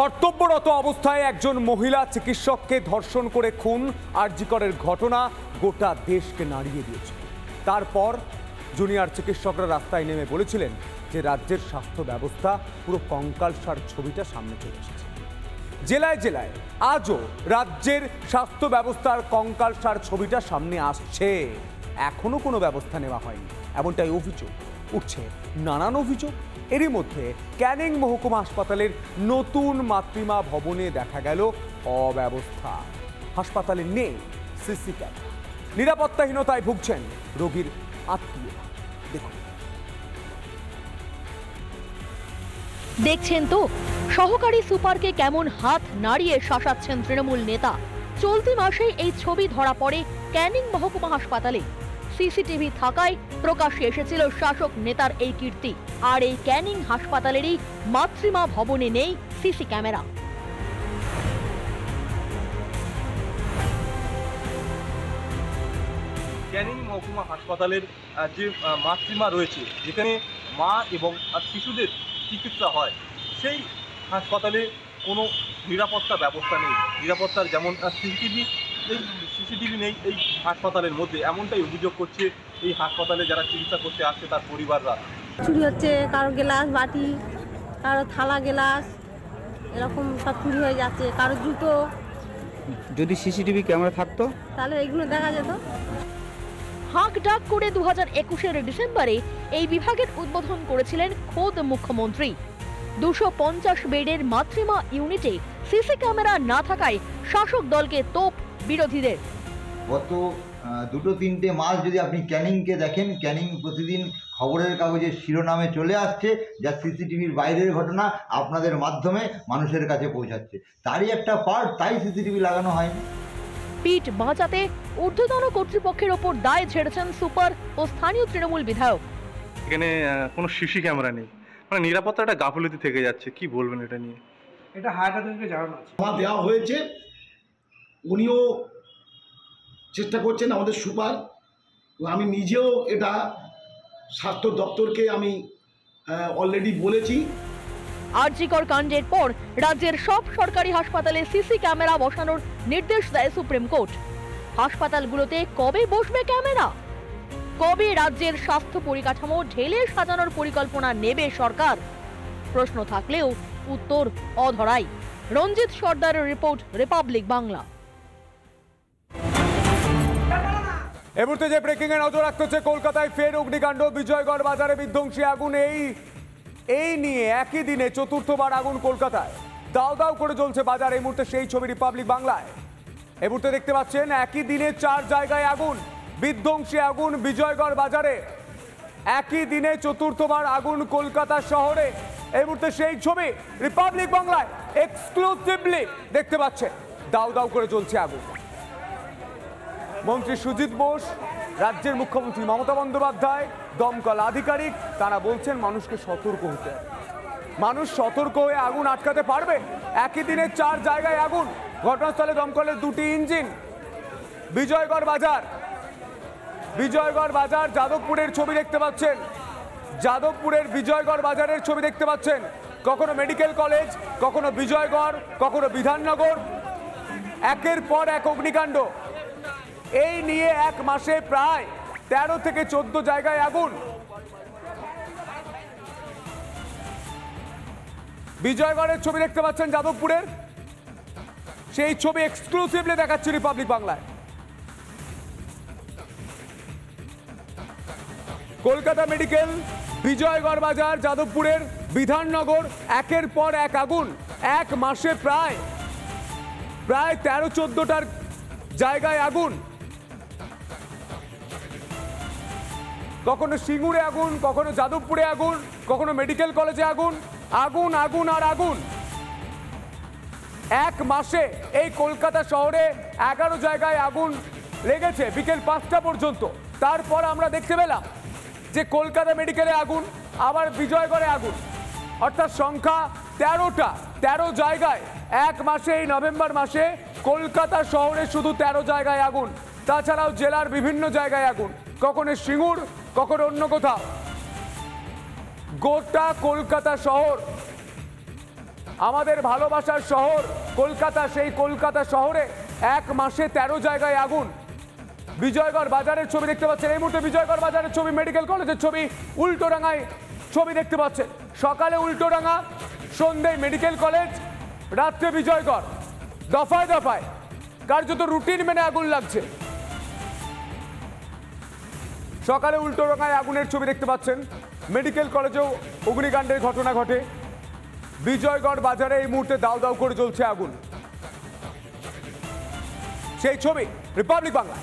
কর্তব্যরত অবস্থায় একজন মহিলা চিকিৎসককে ধর্ষণ করে খুন আরজি করের ঘটনা গোটা দেশকে নাড়িয়ে দিয়েছে। তারপর জুনিয়র চিকিৎসকরা রাস্তায় নেমে বলেছিলেন যে রাজ্যের স্বাস্থ্য ব্যবস্থা পুরো কঙ্কালসার ছবিটা সামনে চলে এসেছে। জেলায় জেলায় আজও রাজ্যের স্বাস্থ্য ব্যবস্থার কঙ্কালসার ছবিটা সামনে আসছে, এখনো কোনো ব্যবস্থা নেওয়া হয়নি, এমনটাই অভিযোগ উঠছে। নানান অভিযোগ। এরই মধ্যে ক্যানিং মহকুমা হাসপাতালের নতুন মাতৃমা ভবনে দেখা গেল অব্যবস্থা। হাসপাতালে নেই সিসি ক্যামেরা, নিরাপত্তাহীনতায় ভুগছেন রোগীর আত্মীয়রা। দেখুন। দেখছেন তো সহকারী সুপারকে কেমন হাত নাড়িয়ে শাসাচ্ছেন তৃণমূল নেতা। চলতি মাসেই এই ছবি ধরা পড়ে ক্যানিং মহকুমা হাসপাতালে। সিসিটিভি থাকায় প্রকাশ্যে এসেছিল শাসক নেতার এই কীর্তি। আর এই ক্যানিং হাসপাতালেরই মাতৃমা ভবনে নেই সিসি ক্যামেরা। ক্যানিং মহকুমা হাসপাতালের যে মাতৃমা রয়েছে, যেখানে মা এবং শিশুদের চিকিৎসা হয়, সেই হাসপাতালে কোনো নিরাপত্তা ব্যবস্থা নেই। নিরাপত্তার যেমন সিসিটিভি নেই এই হাসপাতালের মধ্যে, এমনটাই অভিযোগ করছে এই হাসপাতালে যারা চিকিৎসা করতে আসছে তার পরিবাররা। চুরি হচ্ছে, কারো গ্লাস বাটি, কারো থালা গ্লাস এরকম সব চুরি হয়ে যাচ্ছে, কারো জুতো। যদি সিসিটিভি ক্যামেরা থাকতো তাহলে এগুলো দেখা যেত। হাঁক ডাক করে 2021-এর ডিসেম্বরে এই বিভাগের উদ্বোধন করেছিলেন খোদ মুখ্যমন্ত্রী। 250 বেডের মাতৃমা ইউনিটে সিসি ক্যামেরা না থাকায় শাসক দলকে তোপ বিরোধীদের। গত 2-3 মাস যদি আপনি ক্যানিংকে দেখেন, ক্যানিং প্রতিদিন খবরের কাগজের শিরোনামে চলে আসছে, যা সিসিটিভির বাইরের ঘটনা আপনাদের মাধ্যমে মানুষের কাছে পৌঁছাচ্ছে। তারই একটা পার্ট, তাই সিসিটিভি লাগানো হয়নি। পিঠ বাঁচাতে ঊর্ধ্বতন কর্তৃপক্ষের ওপর দায় ছেড়েছেন সুপার ও স্থানীয় তৃণমূল বিধায়ক। এখানে কোনো সিসি ক্যামেরা নেই, মানে নিরাপত্তাটা গাফিলতি থেকে যাচ্ছে। কি বলবেন এটা নিয়ে? এটা হায়দ্রাবাদকে জানানো আছে, জমা দেওয়া হয়েছে। উনিও চেষ্টা করছেন, আমাদের সুপার। আমি নিজেও এটা স্বাস্থ্য দপ্তরকে আমি অলরেডি বলেছি। আরজি কর কাণ্ডের পর রাজ্যের সব সরকারি হাসপাতালে সিসি ক্যামেরা বসানোর নির্দেশ দেয় সুপ্রিম কোর্ট। হাসপাতালগুলোতে কবে বসবে ক্যামেরা? কবে রাজ্যের স্বাস্থ্য পরিকাঠামো ঢেলে সাজানোর পরিকল্পনা নেবে সরকার? প্রশ্ন থাকলেও উত্তর অধরাই। রঞ্জিত সর্দারের রিপোর্ট, রিপাবলিক বাংলা। এই মুহূর্তে যে ব্রেকিং এ নজর রাখতে হচ্ছে, কলকাতায় ফের অগ্নিকাণ্ড, বিজয়গড় বাজারে বিধ্বংসী আগুন। এই নিয়ে একই দিনে চতুর্থবার আগুন কলকাতায়। দাও দাও করে জ্বলছে বাজার। এই মুহূর্তে সেই ছবি রিপাবলিক বাংলায়। এই মুহূর্তে দেখতে পাচ্ছেন একই দিনে 4 জায়গায় আগুন, বিধ্বংসী আগুন বিজয়গড় বাজারে। একই দিনে চতুর্থবার আগুন কলকাতা শহরে। এই মুহূর্তে সেই ছবি রিপাবলিক বাংলায় এক্সক্লুসিভলি দেখতে পাচ্ছেন। দাও দাও করে জ্বলছে আগুন। মন্ত্রী সুজিত বোস, রাজ্যের মুখ্যমন্ত্রী মমতা বন্দ্যোপাধ্যায়, দমকল আধিকারিক, তারা বলছেন মানুষকে সতর্ক হতে হবে। মানুষ সতর্ক হয়ে আগুন আটকাতে পারবে। একই দিনে 4 জায়গায় আগুন। ঘটনাস্থলে দমকলের 2টি ইঞ্জিন। বিজয়গড় বাজার, বিজয়গড় বাজার, যাদবপুরের ছবি দেখতে পাচ্ছেন। যাদবপুরের বিজয়গড় বাজারের ছবি দেখতে পাচ্ছেন। কখনো মেডিকেল কলেজ, কখনো বিজয়গড়, কখনো বিধাননগর। একের পর এক অগ্নিকাণ্ড। এই নিয়ে এক মাসে প্রায় 13 থেকে 14 জায়গায় আগুন। বিজয়গড়ের ছবি দেখতে পাচ্ছেন, যাদবপুরের সেই ছবি এক্সক্লুসিভলি দেখাচ্ছে রিপাবলিক বাংলায়। কলকাতা মেডিকেল, বিজয়গড় বাজার, যাদবপুরের বিধাননগর, একের পর এক আগুন। এক মাসে প্রায় 13-14টার জায়গায় আগুন। কখনো সিঙ্গুরে আগুন, কখনো যাদবপুরে আগুন, কখনো মেডিকেল কলেজে আগুন। আগুন আগুন আর আগুন। এক মাসে এই কলকাতা শহরে 11 জায়গায় আগুন লেগেছে বিকেল 5টা পর্যন্ত। তারপর আমরা দেখতে পেলাম যে কলকাতা মেডিকেলে আগুন, আবার বিজয়গড়ে আগুন। অর্থাৎ সংখ্যা 13টা, 13 জায়গায় এক মাসে, এই নভেম্বর মাসে কলকাতা শহরে শুধু 13 জায়গায় আগুন। তাছাড়াও জেলার বিভিন্ন জায়গায় আগুন, কখনো সিঙ্গুর, কখনো অন্য কোথাও। গোটা কলকাতা শহর আমাদের ভালোবাসার শহর কলকাতা, সেই কলকাতা শহরে এক মাসে 13 জায়গায় আগুন। বিজয়গড় বাজারের ছবি দেখতে পাচ্ছেন এই মুহূর্তে, বিজয়গড় বাজারের ছবি, মেডিকেল কলেজের ছবি, উল্টোডাঙ্গায় ছবি দেখতে পাচ্ছেন। সকালে উল্টোডাঙ্গা, সন্ধ্যায় মেডিকেল কলেজ, রাত্রে বিজয়গড়। দফায় দফায় কার্যত রুটিন মেনে আগুন লাগছে। সকালে উল্টোডাঙ্গায় আগুনের ছবি দেখতে পাচ্ছেন, মেডিকেল কলেজেও অগ্নিকাণ্ডের ঘটনা ঘটে। বিজয়গড় বাজারে এই মুহূর্তে দাউ দাউ করে জ্বলছে আগুন। সেই ছবি রিপাবলিক বাংলা।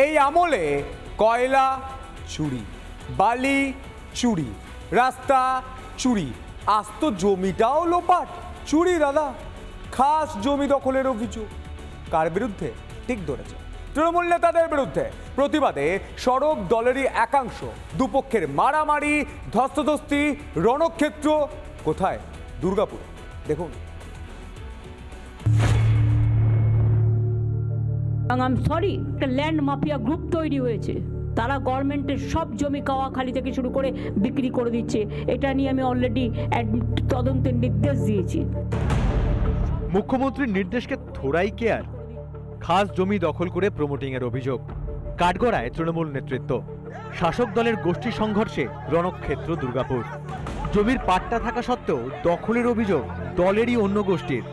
এই আমলে কয়লা চুরি, বালি চুরি, রাস্তা চুরি, আস্ত জমিটাও লোপাট চুরি। দাদা, খাস জমি দখলের অভিযোগ কার বিরুদ্ধে? ঠিক ধরেছে, তৃণমূল নেতাদের বিরুদ্ধে। প্রতিবাদে সড়ক দলেরই একাংশ, দুপক্ষের মারামারি, ধস্তাধস্তি, রণক্ষেত্র কোথায়? দুর্গাপুর। দেখুন। সরি, একটা ল্যান্ড মাফিয়া গ্রুপ তৈরি হয়েছে, তারা গভর্নমেন্টের সব জমি কাওয়াখালি থেকে শুরু করে বিক্রি করে দিচ্ছে। এটা নিয়ে আমি অলরেডি তদন্তের নির্দেশ দিয়েছি। মুখ্যমন্ত্রীর নির্দেশকে থোড়াই কেয়ার। খাস জমি দখল করে প্রমোটিংয়ের অভিযোগ। কাঠগড়ায় তৃণমূল নেতৃত্ব, শাসক দলের গোষ্ঠী সংঘর্ষে রণক্ষেত্র দুর্গাপুর। জমির পাট্টা থাকা সত্ত্বেও দখলের অভিযোগ দলেরই অন্য গোষ্ঠীর।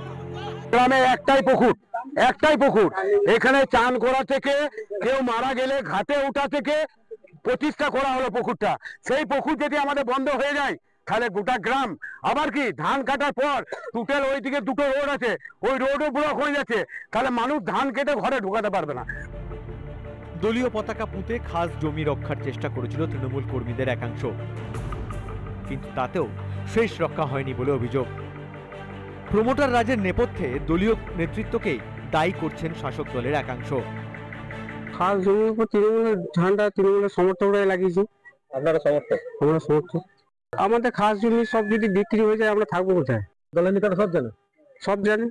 গ্রামে একটাই পুকুর, এখানে চান করা থেকে, কেউ মারা গেলে ঘাটে ওঠা থেকে প্রতিষ্ঠা করা হলো পুকুরটা। সেই পুকুর যদি আমাদের বন্ধ হয়ে যায় তাহলে গোটা গ্রাম, আবার কি ধান কাটার পর টোটাল ওইদিকে দুটো রোড আছে, ওই রোডও ব্লক হয়ে যাচ্ছে, তাহলে মানুষ ধান কেটে ঘরে ঢোকাতে পারবে না। দলীয় পতাকা পুঁতে খাস জমি রক্ষার চেষ্টা করেছিল তৃণমূল কর্মীদের একাংশ, কিন্তু তাতেও শেষ রক্ষা হয়নি বলে অভিযোগ। প্রমোটার রাজের নেপথ্যে দলীয় নেতৃত্বকেই দায়ী করছেন শাসক দলের একাংশ। খাস জমির উপর তৃণমূলের ঝান্ডা, তৃণমূলের সমর্থকরাই লাগিয়েছে। আপনারা সমর্থক? আমরা সমর্থক। আমাদের খাস জমি সব যদি বিক্রি হয়ে যায় আমরা থাকবো কোথায়? দলের নেতারা সব জানে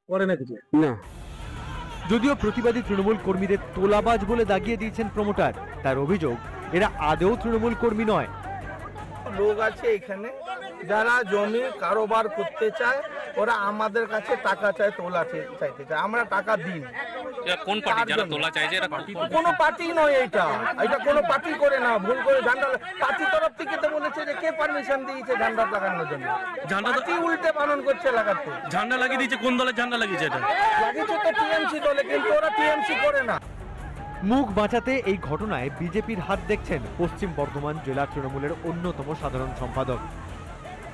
করে না কিছু না। যদিও প্রতিবাদী তৃণমূল কর্মীদের তোলাবাজ বলে দাগিয়ে দিয়েছেন প্রমোটার, তার অভিযোগ এরা আদৌ তৃণমূল কর্মী নয়। লোক আছে এখানে যারা জমি কারোবার করতে চায়, ওরা আমাদের কাছে টাকা চায়, তোলা চাইতে চায়, আমরা টাকা দিই। কোন পার্টি যারা তোলা চাইছে? এরা কোনো পার্টি নয়, এটা কোনো পার্টি করে না, ভুল করে ঝান্ডা পার্টি তরফ থেকে তো বলেছে যে কে পারমিশন দিয়েছে ঝান্ডা লাগানোর জন্য। ঝান্ডা উল্টে পালন করছে লাগাতে। ঝান্ডা লাগিয়ে দিয়েছে, কোন দলের ঝান্ডা লাগিয়েছে? এটা লাগিয়েছে তো টিএমসি দলে, কিন্তু ওরা টিএমসি করে না। মুখ বাঁচাতে এই ঘটনায় বিজেপির হাত দেখছেন পশ্চিম বর্ধমান জেলা তৃণমূলের অন্যতম সাধারণ সম্পাদক।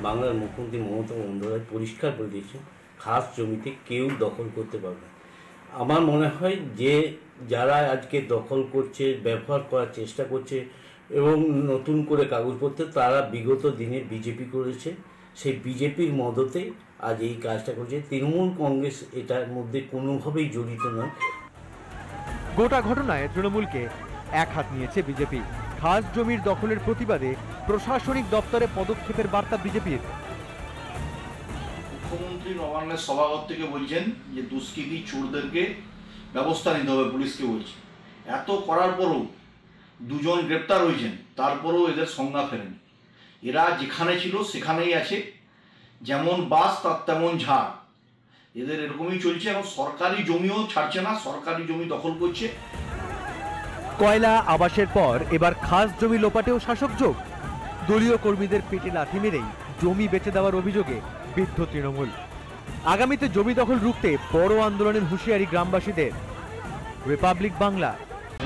বাংলার মুখ্যমন্ত্রী মমতা বন্দ্যোপাধ্যায় পরিষ্কার করে দিয়েছেন, খাস জমিতে কেউ দখল করতে পারবে। আমার মনে হয় যে যারা আজকে দখল করছে, ব্যবহার করার চেষ্টা করছে এবং নতুন করে কাগজপত্র, তারা বিগত দিনে বিজেপি করেছে, সেই বিজেপির মদতে আজ এই কাজটা করছে। তৃণমূল কংগ্রেস এটার মধ্যে কোনোভাবেই জড়িত নয়। গোটা ঘটনায় তৃণমূলকে এক হাত নিয়েছে বিজেপি। খাস জমির দখলের প্রতিবাদে প্রশাসনিক দপ্তরে পদক্ষেপের বার্তা বিজেপির। মুখ্যমন্ত্রী নবান্নের সভাঘর থেকে বলছেন যে দুষ্কৃতী চোরদেরকে ব্যবস্থা নিতে হবে, পুলিশকে বলছে। এত করার পরও দুজন গ্রেপ্তার হয়েছেন, তারপরেও এদের সংজ্ঞা ফেরেনি। এরা যেখানে ছিল সেখানেই আছে, যেমন বাস তার তেমন ঝাড়। এদের এরকমই চলছে। এখন সরকারি জমিও ছাড়ছে না, সরকারি জমি দখল করছে। কয়লা আবাসের পর এবার খাস জমি লোপাটেও শাসক যোগ। দলীয় কর্মীদের পেটে লাথি মেরেই জমি বেচে দেওয়ার অভিযোগে বিদ্ধ তৃণমূল। আগামীতে জমি দখল রুখতে বড় আন্দোলনের হুঁশিয়ারি গ্রামবাসীদের। রিপাবলিক বাংলা।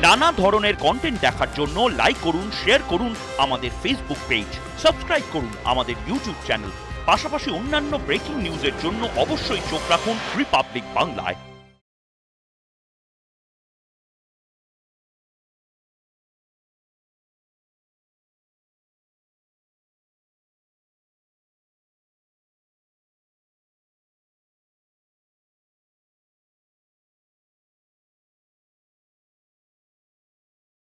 নানা ধরনের কন্টেন্ট দেখার জন্য লাইক করুন, শেয়ার করুন আমাদের ফেসবুক পেজ, সাবস্ক্রাইব করুন আমাদের ইউটিউব চ্যানেল। পাশাপাশি অন্যান্য ব্রেকিং নিউজের জন্য অবশ্যই চোখ রাখুন রিপাবলিক বাংলায়।